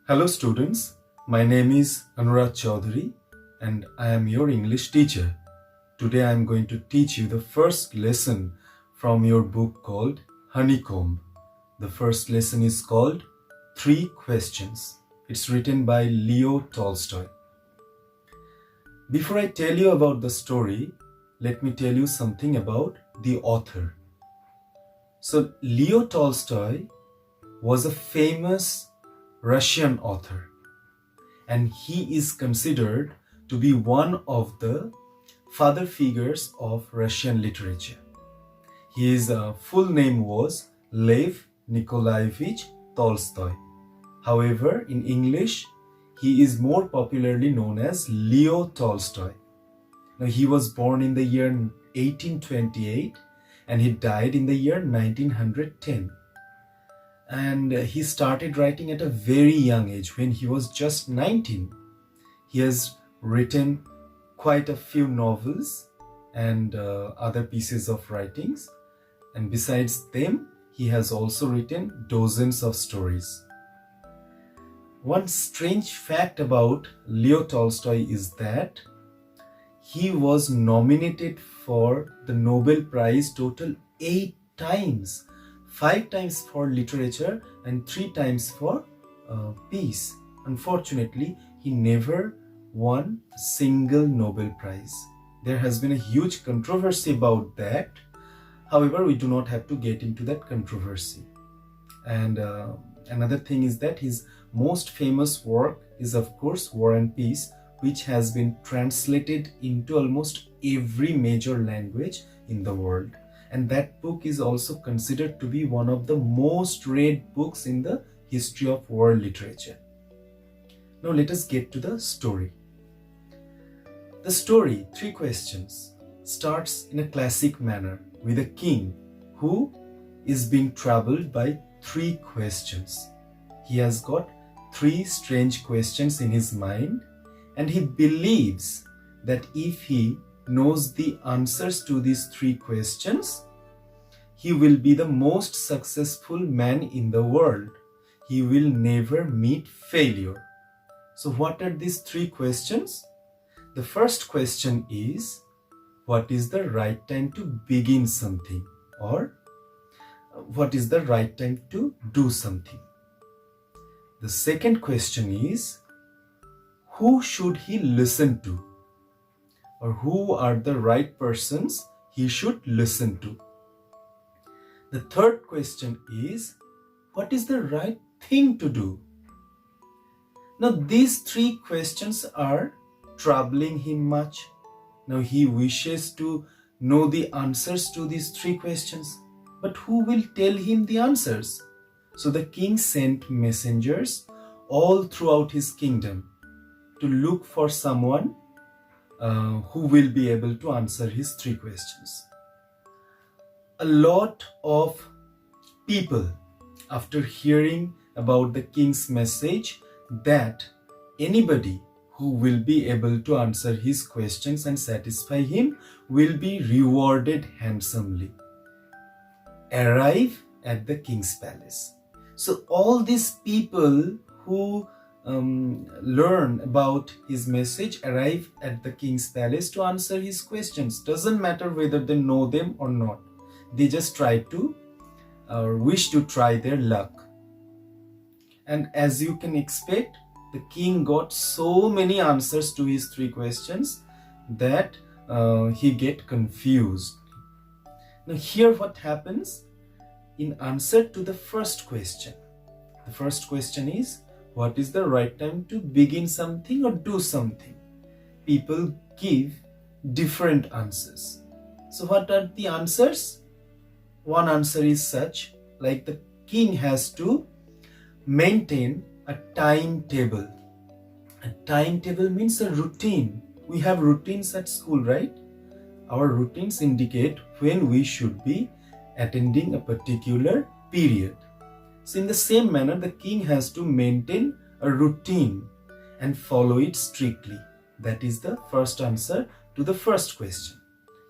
Hello students, my name is Anurag Chaudhary and I am your English teacher. Today I am going to teach you the first lesson from your book called Honeycomb. The first lesson is called Three Questions. It's written by Leo Tolstoy. Before I tell you about the story, let me tell you something about the author. So Leo Tolstoy was a famous Russian author, and he is considered to be one of the father figures of Russian literature. His full name was Lev Nikolaevich Tolstoy. However, in English, he is more popularly known as Leo Tolstoy. Now, he was born in the year 1828 and he died in the year 1910. And he started writing at a very young age when he was just 19. He has written quite a few novels and other pieces of writings, and besides them he has also written dozens of stories. One strange fact about Leo Tolstoy is that he was nominated for the Nobel Prize total 8 times. 5 times for literature and 3 times for peace. Unfortunately, he never won a single Nobel Prize. There has been a huge controversy about that. However, we do not have to get into that controversy. And another thing is that his most famous work is, of course, War and Peace, which has been translated into almost every major language in the world. And that book is also considered to be one of the most read books in the history of world literature. Now let us get to the story. The story, Three Questions, starts in a classic manner with a king who is being troubled by 3 questions. He has got 3 strange questions in his mind, and he believes that if he knows the answers to these 3 questions, he will be the most successful man in the world. He will never meet failure. So what are these 3 questions? The first question is, what is the right time to begin something? Or what is the right time to do something? The second question is, who should he listen to? Or who are the right persons he should listen to? The third question is, what is the right thing to do? Now, these 3 questions are troubling him much. Now, he wishes to know the answers to these 3 questions, but who will tell him the answers? So the king sent messengers all throughout his kingdom to look for someone who will be able to answer his 3 questions. A lot of people, after hearing about the king's message that anybody who will be able to answer his questions and satisfy him will be rewarded handsomely, arrive at the king's palace. So all these people who learn about his message arrive at the king's palace to answer his questions. Doesn't matter whether they know them or not. They just try to wish to try their luck. And as you can expect, the king got so many answers to his 3 questions that he get confused. Now here what happens in answer to the first question. The first question is, what is the right time to begin something or do something? People give different answers. So what are the answers? One answer is such, like the king has to maintain a timetable. A timetable means a routine. We have routines at school, right? Our routines indicate when we should be attending a particular period. So in the same manner, the king has to maintain a routine and follow it strictly. That is the first answer to the first question.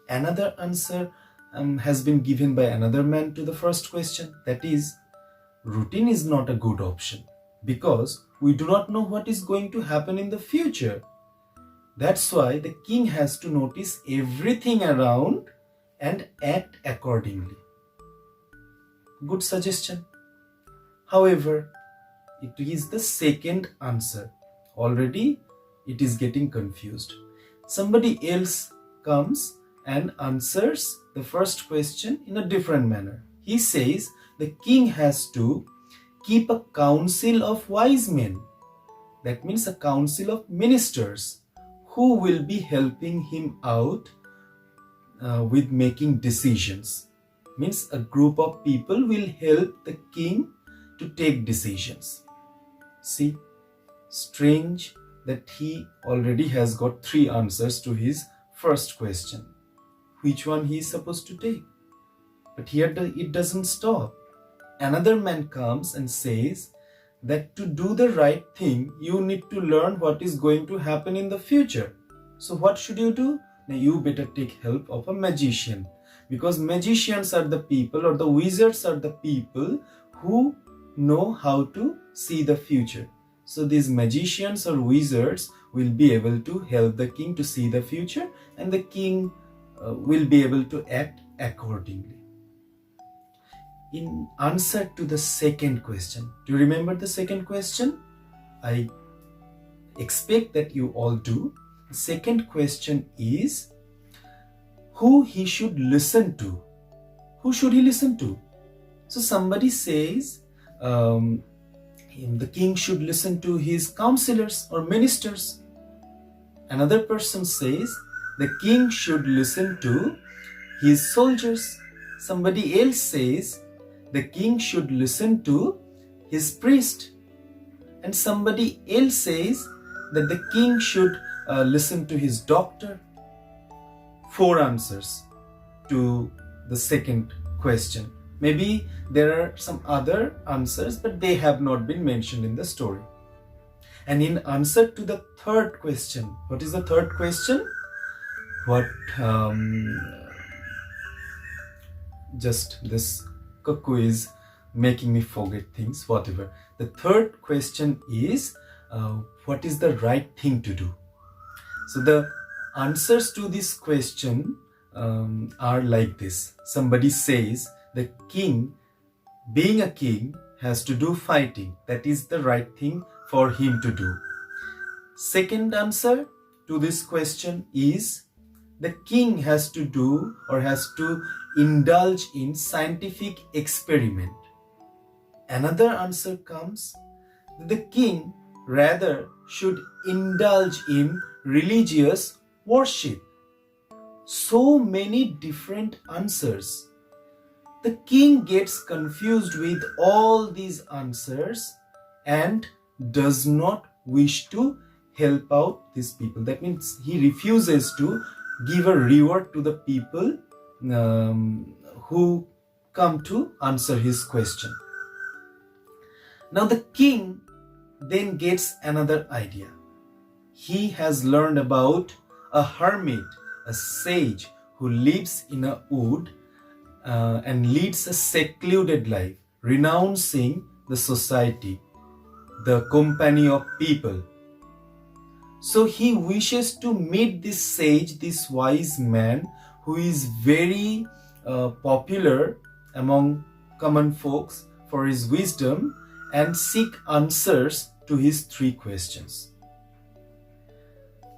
Another answer has been given by another man to the first question. That is, routine is not a good option. because we do not know what is going to happen in the future. That's why the king has to notice everything around and act accordingly. Good suggestion. However, it is the second answer. Already it is getting confused. Somebody else comes and answers the first question in a different manner. He says the king has to keep a council of wise men. That means a council of ministers who will be helping him out with making decisions. Means a group of people will help the king to take decisions. See, strange that he already has got 3 answers to his first question. Which one he is supposed to take? But here it doesn't stop. Another man comes and says that to do the right thing, you need to learn what is going to happen in the future. So what should you do? Now you better take help of a magician, because magicians are the people, or the wizards are the people who know how to see the future. So these magicians or wizards will be able to help the king to see the future, and the king will be able to act accordingly. In answer to the second question, do you remember the second question? I expect that you all do. The second question is who he should listen to. Who should he listen to? So somebody says the king should listen to his counselors or ministers. Another person says the king should listen to his soldiers. Somebody else says the king should listen to his priest. And somebody else says that the king should listen to his doctor. 4 answers to the second question. Maybe there are some other answers, but they have not been mentioned in the story. And in answer to the third question, what is the third question? Just this cuckoo is making me forget things, whatever. The third question is, what is the right thing to do? So the answers to this question are like this. Somebody says the king, being a king, has to do fighting. That is the right thing for him to do. Second answer to this question is the king has to do or has to indulge in scientific experiment. Another answer comes that the king rather should indulge in religious worship. So many different answers. The king gets confused with all these answers and does not wish to help out these people. That means he refuses to give a reward to the people who come to answer his question. Now the king then gets another idea. He has learned about a hermit, a sage who lives in a wood and leads a secluded life, renouncing the society, the company of people. So he wishes to meet this sage, this wise man who is very popular among common folks for his wisdom, and seek answers to his 3 questions.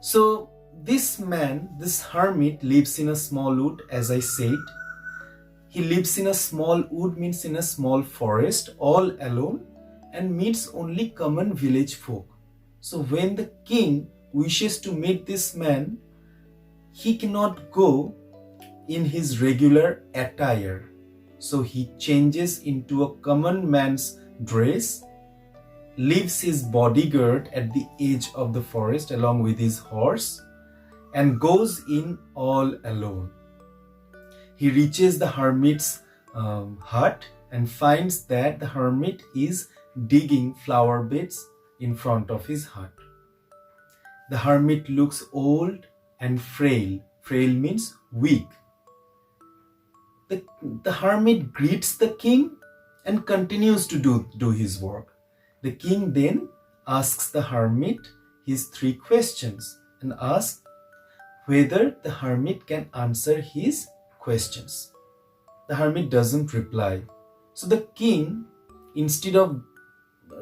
So this man, this hermit, lives in a small wood, as I said. He lives in a small wood, means in a small forest, all alone, and meets only common village folk. So when the king wishes to meet this man, he cannot go in his regular attire. So he changes into a common man's dress, leaves his bodyguard at the edge of the forest along with his horse, and goes in all alone. He reaches the hermit's hut and finds that the hermit is digging flower beds in front of his hut. The hermit looks old and frail. Frail means weak. The hermit greets the king and continues to do his work. The king then asks the hermit his 3 questions and asks whether the hermit can answer his questions. The hermit doesn't reply. So the king, instead of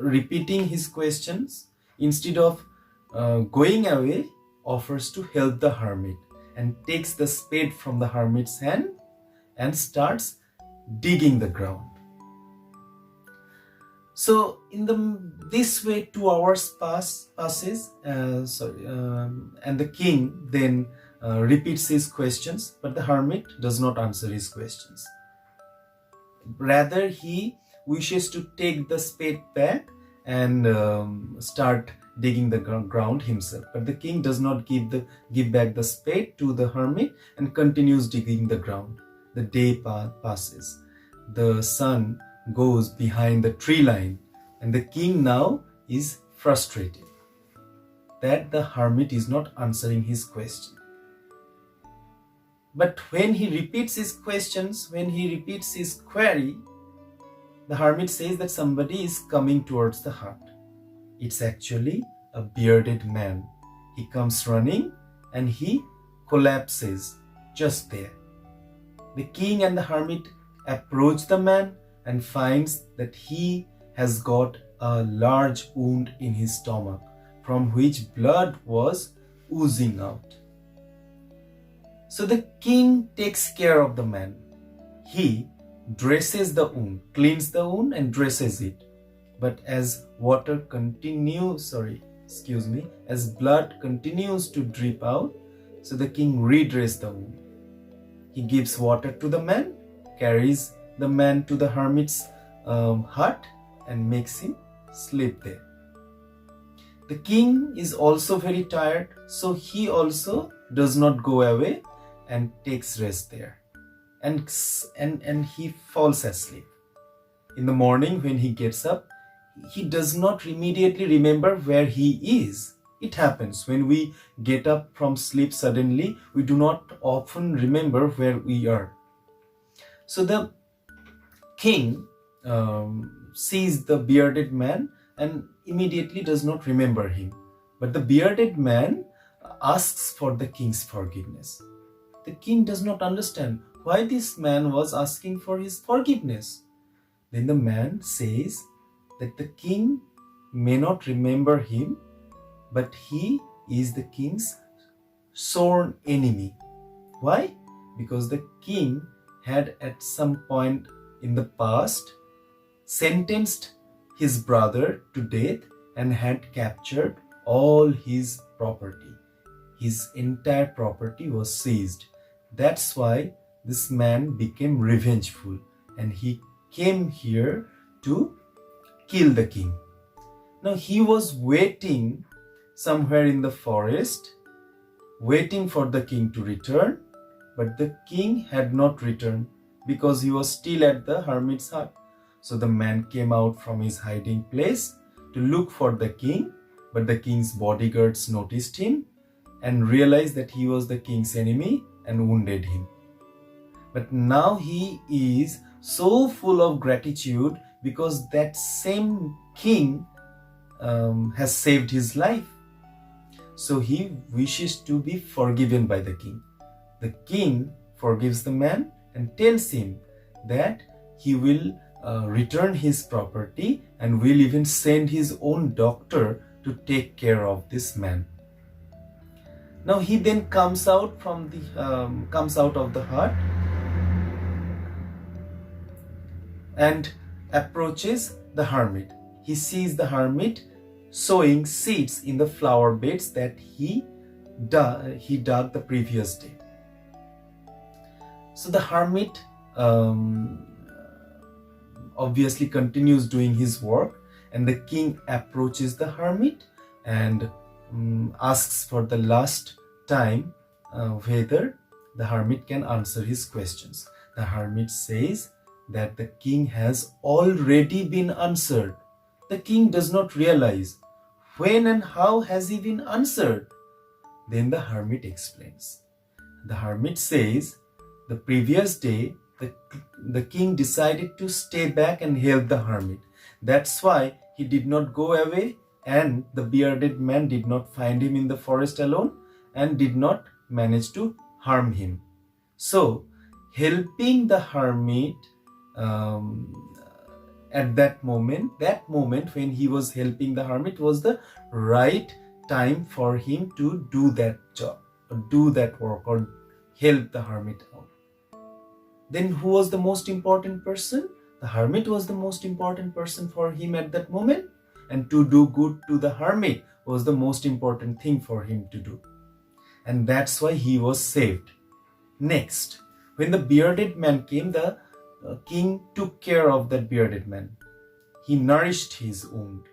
repeating his questions, instead of going away, offers to help the hermit and takes the spade from the hermit's hand and starts digging the ground. So in this way 2 hours passes, and the king then repeats his questions, but the hermit does not answer his questions. Rather, he wishes to take the spade back and start digging the ground himself. But the king does not give back the spade to the hermit and continues digging the ground. The day passes. The sun goes behind the tree line, and the king now is frustrated that the hermit is not answering his question. But when he repeats his questions, when he repeats his query, the hermit says that somebody is coming towards the hut. It's actually a bearded man. He comes running and he collapses just there. The king and the hermit approach the man and finds that he has got a large wound in his stomach from which blood was oozing out. So the king takes care of the man. He dresses the wound, cleans the wound and dresses it. But as blood continues to drip out, so the king redresses the wound. He gives water to the man, carries the man to the hermit's hut and makes him sleep there. The king is also very tired, so he also does not go away and takes rest there. And he falls asleep. In the morning when he gets up, he does not immediately remember where he is. It happens when we get up from sleep suddenly, we do not often remember where we are. So the king sees the bearded man and immediately does not remember him. But the bearded man asks for the king's forgiveness. The king does not understand why this man was asking for his forgiveness. Then the man says that the king may not remember him, but he is the king's sworn enemy. Why? Because the king had at some point in the past sentenced his brother to death and had captured all his property. His entire property was seized. That's why this man became revengeful and he came here to kill the king. Now he was waiting somewhere in the forest, waiting for the king to return, but the king had not returned because he was still at the hermit's hut. So the man came out from his hiding place to look for the king, but the king's bodyguards noticed him and realized that he was the king's enemy and wounded him. But now he is so full of gratitude because that same king has saved his life. So he wishes to be forgiven by the king. The king forgives the man and tells him that he will return his property and will even send his own doctor to take care of this man. Now he then comes out of the hut and approaches the hermit. He sees the hermit sowing seeds in the flower beds that he dug the previous day. So the hermit obviously continues doing his work, and the king approaches the hermit and asks for the last time whether the hermit can answer his questions. The hermit says that the king has already been answered. The king does not realize when and how has he been answered. Then the hermit explains. The hermit says the previous day the king decided to stay back and help the hermit. That's why he did not go away, and the bearded man did not find him in the forest alone and did not manage to harm him. So, helping the hermit at that moment when he was helping the hermit was the right time for him to do that job, or do that work, or help the hermit out. Then who was the most important person? The hermit was the most important person for him at that moment, and to do good to the hermit was the most important thing for him to do. And that's why he was saved. Next, when the bearded man came, the king took care of that bearded man. He nourished his wound.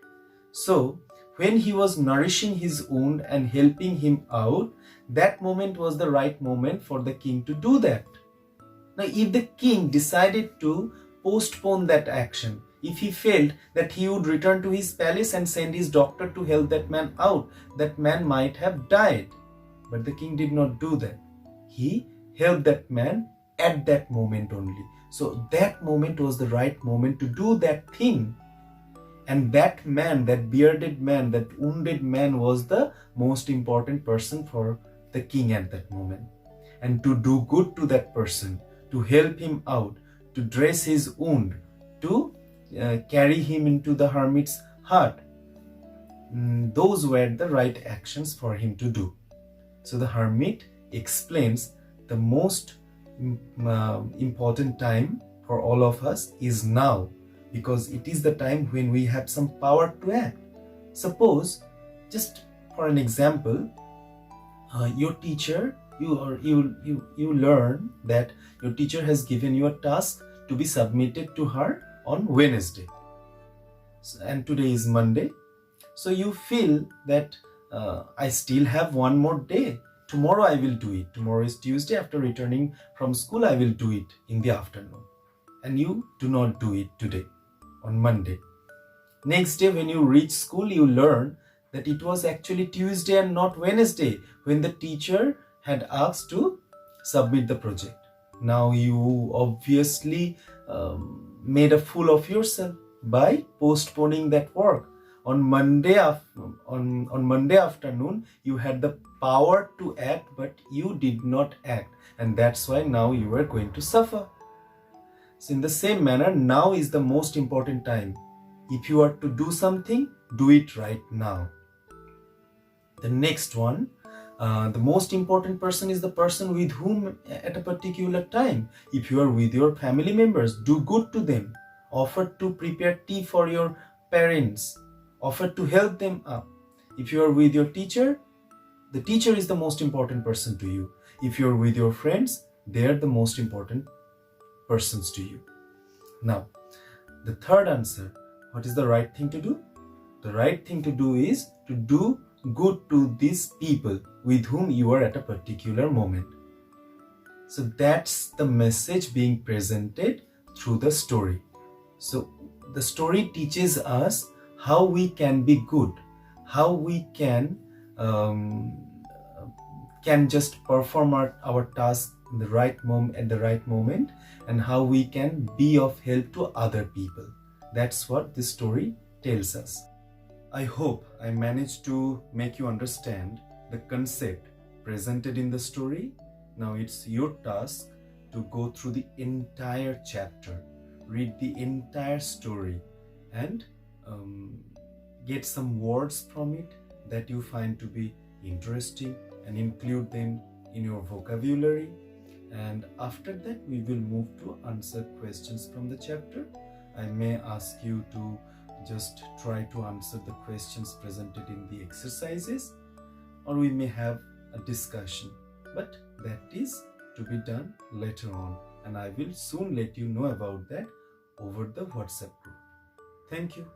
So, when he was nourishing his wound and helping him out, that moment was the right moment for the king to do that. Now, if the king decided to postpone that action, if he felt that he would return to his palace and send his doctor to help that man out, that man might have died. But the king did not do that. He helped that man at that moment only. So that moment was the right moment to do that thing. And that man, that bearded man, that wounded man was the most important person for the king at that moment. And to do good to that person, to help him out, to dress his wound, to carry him into the hermit's hut, those were the right actions for him to do. So the hermit explains the most important time for all of us is now, because it is the time when we have some power to act. Suppose, just for an example, your teacher, you learn that your teacher has given you a task to be submitted to her on Wednesday, and today is Monday. So you feel that I still have one more day. Tomorrow I will do it. Tomorrow is Tuesday. After returning from school, I will do it in the afternoon. And you do not do it today, on Monday. Next day, when you reach school, you learn that it was actually Tuesday and not Wednesday when the teacher had asked to submit the project. Now you obviously made a fool of yourself by postponing that work. On Monday afternoon, you had the power to act, but you did not act, and that's why now you are going to suffer. So in the same manner, now is the most important time. If you are to do something, do it right now. The next one, the most important person is the person with whom at a particular time. If you are with your family members, do good to them. Offer to prepare tea for your parents. Offer to help them up. If you are with your teacher, the teacher is the most important person to you. If you are with your friends, they are the most important persons to you. Now, the third answer, what is the right thing to do? The right thing to do is to do good to these people with whom you are at a particular moment. So that's the message being presented through the story. So the story teaches us how we can be good, how we can just perform our task in the right moment, at the right moment, and how we can be of help to other people. That's what this story tells us. I hope I managed to make you understand the concept presented in the story. Now it's your task to go through the entire chapter, read the entire story, and get some words from it that you find to be interesting and include them in your vocabulary. And after that, we will move to answer questions from the chapter. I may ask you to just try to answer the questions presented in the exercises, or we may have a discussion, but that is to be done later on, and I will soon let you know about that over the WhatsApp group. Thank you.